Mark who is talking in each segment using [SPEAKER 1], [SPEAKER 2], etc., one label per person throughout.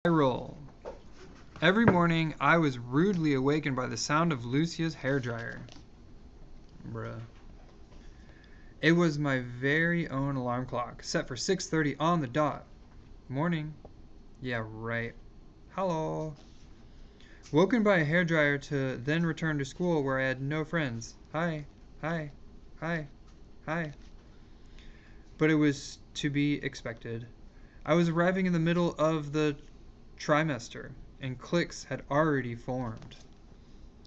[SPEAKER 1] Tyrol. Every morning I was rudely awakened by the sound of Lucia's hairdryer. Bruh. It was my very own alarm clock, set for 6:30 on the dot. Morning. Yeah, right. Hello. Woken by a hairdryer to then return to school where I had no friends. Hi, hi, hi, hi. But it was to be expected. I was arriving in the middle of the trimester, and cliques had already formed.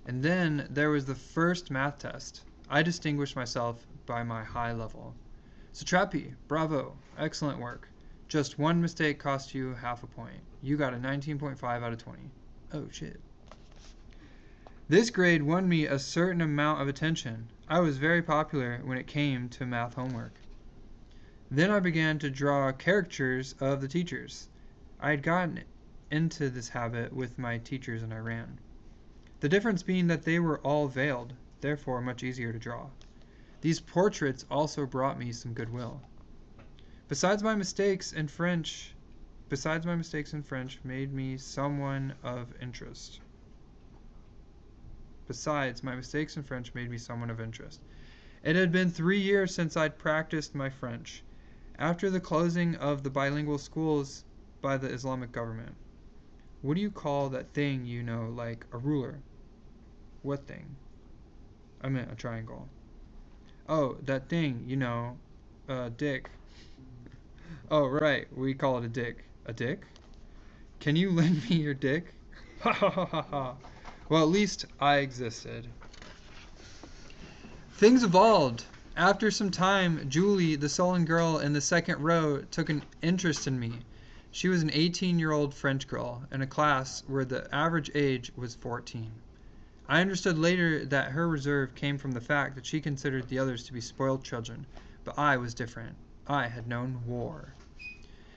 [SPEAKER 1] And then there was the first math test. I distinguished myself by my high level. Satrapi, bravo, excellent work. Just one mistake cost you half a point. You got a 19.5 out of 20. Oh shit. This grade won me a certain amount of attention. I was very popular when it came to math homework. Then I began to draw caricatures of the teachers. I had gotten into this habit with my teachers in Iran. The difference being that they were all veiled, therefore much easier to draw. These portraits also brought me some goodwill. Besides my mistakes in French made me someone of interest. It had been 3 years since I'd practiced my French, after the closing of the bilingual schools by the Islamic government. What do you call that thing, like a ruler? What thing? I meant a triangle. Oh, that thing, dick. Oh, right, we call it a dick. A dick? Can you lend me your dick? Ha ha ha ha ha. Well, at least I existed. Things evolved. After some time, Julie, the sullen girl in the second row, took an interest in me. She was an 18-year-old French girl in a class where the average age was 14. I understood later that her reserve came from the fact that she considered the others to be spoiled children, but I was different. I had known war.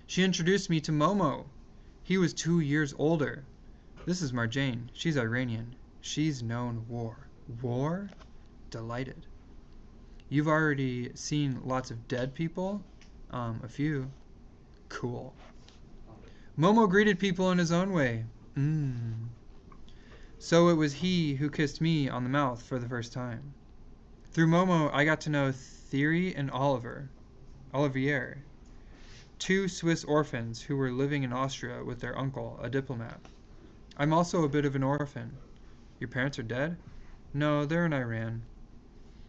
[SPEAKER 1] She introduced me to Momo. He was 2 years older. This is Marjane. She's Iranian. She's known war. War? Delighted. You've already seen lots of dead people? A few. Cool. Momo greeted people in his own way. So it was he who kissed me on the mouth for the first time. Through Momo, I got to know Thierry and Olivier, 2 Swiss orphans who were living in Austria with their uncle, a diplomat. I'm also a bit of an orphan. Your parents are dead? No, they're in Iran.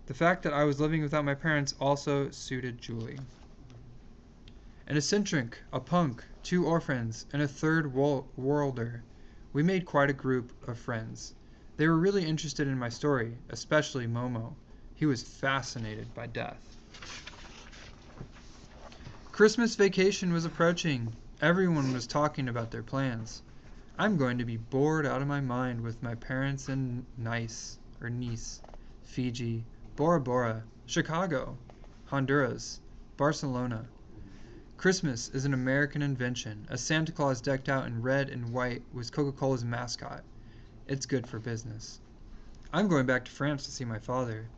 [SPEAKER 1] The fact that I was living without my parents also suited Julie. An eccentric, a punk, 2 orphans, and a third worlder. We made quite a group of friends. They were really interested in my story, especially Momo. He was fascinated by death. Christmas vacation was approaching. Everyone was talking about their plans. I'm going to be bored out of my mind with my parents in Nice, Fiji, Bora Bora, Chicago, Honduras, Barcelona. Christmas is an American invention. A Santa Claus decked out in red and white was Coca-Cola's mascot. It's good for business. I'm going back to France to see my father.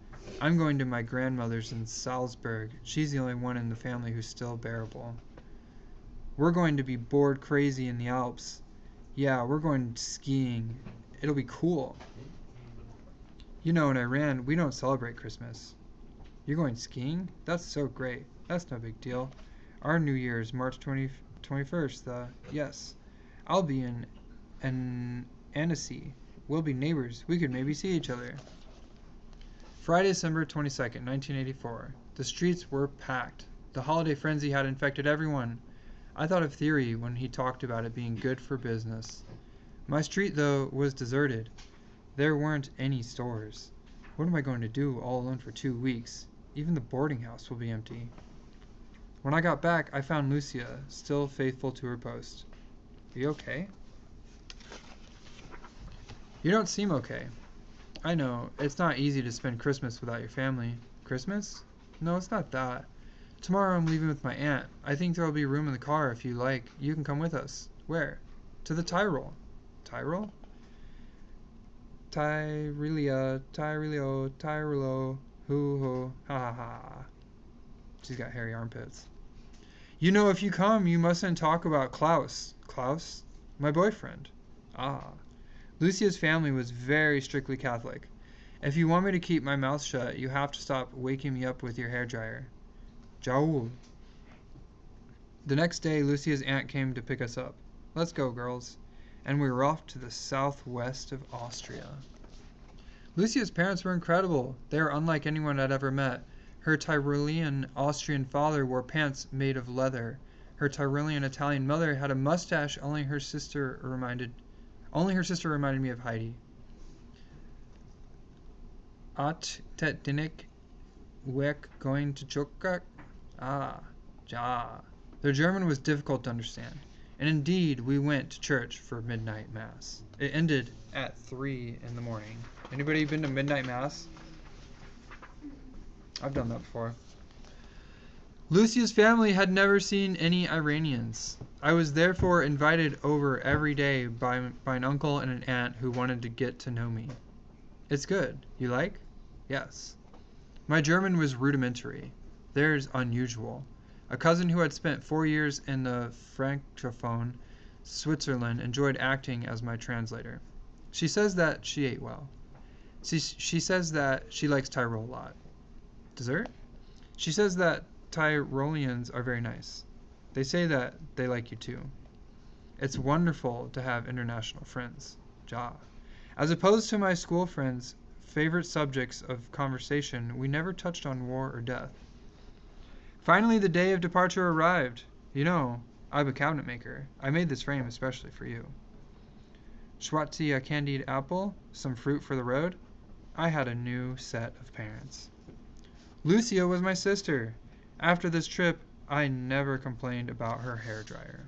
[SPEAKER 1] I'm going to my grandmother's in Salzburg. She's the only one in the family who's still bearable. We're going to be bored crazy in the Alps. Yeah, we're going skiing. It'll be cool. In Iran, we don't celebrate Christmas. You're going skiing? That's so great. That's no big deal. Our New Year is March 21st. Yes. I'll be in Annecy. We'll be neighbors. We could maybe see each other. Friday, December 22nd, 1984. The streets were packed. The holiday frenzy had infected everyone. I thought of Thierry when he talked about it being good for business. My street, though, was deserted. There weren't any stores. What am I going to do all alone for 2 weeks? Even the boarding house will be empty. When I got back, I found Lucia, still faithful to her post. Are you okay? You don't seem okay. I know, it's not easy to spend Christmas without your family. Christmas? No, it's not that. Tomorrow I'm leaving with my aunt. I think there'll be room in the car if you like. You can come with us. Where? To the Tyrol. Tyrol? Tyrolo, hoo, ha ha ha. She's got hairy armpits. If you come, you mustn't talk about Klaus. Klaus? My boyfriend. Ah. Lucia's family was very strictly Catholic. If you want me to keep my mouth shut, you have to stop waking me up with your hairdryer. Jaul. The next day, Lucia's aunt came to pick us up. Let's go, girls. And we were off to the southwest of Austria. Lucia's parents were incredible. They were unlike anyone I'd ever met. Her Tyrolean Austrian father wore pants made of leather. Her Tyrolean Italian mother had a mustache only her sister reminded me of Heidi. At tetdinik wek going to chokak? Ah, ja. Their German was difficult to understand, and indeed we went to church for midnight mass. It ended at 3 in the morning. Anybody been to midnight mass? I've done that before. Lucia's family had never seen any Iranians. I was therefore invited over every day by an uncle and an aunt who wanted to get to know me. It's good. You like? Yes. My German was rudimentary. Theirs unusual. A cousin who had spent 4 years in the Francophone Switzerland enjoyed acting as my translator. She says that she ate well. She says that she likes Tyrol a lot. Dessert? She says that Tyroleans are very nice. They say that they like you too. It's wonderful to have international friends. Ja. As opposed to my school friends' favorite subjects of conversation, we never touched on war or death. Finally, the day of departure arrived. You know, I'm a cabinet maker. I made this frame especially for you. Schwartzy a candied apple, some fruit for the road. I had a new set of parents. Lucia was my sister. After this trip, I never complained about her hairdryer.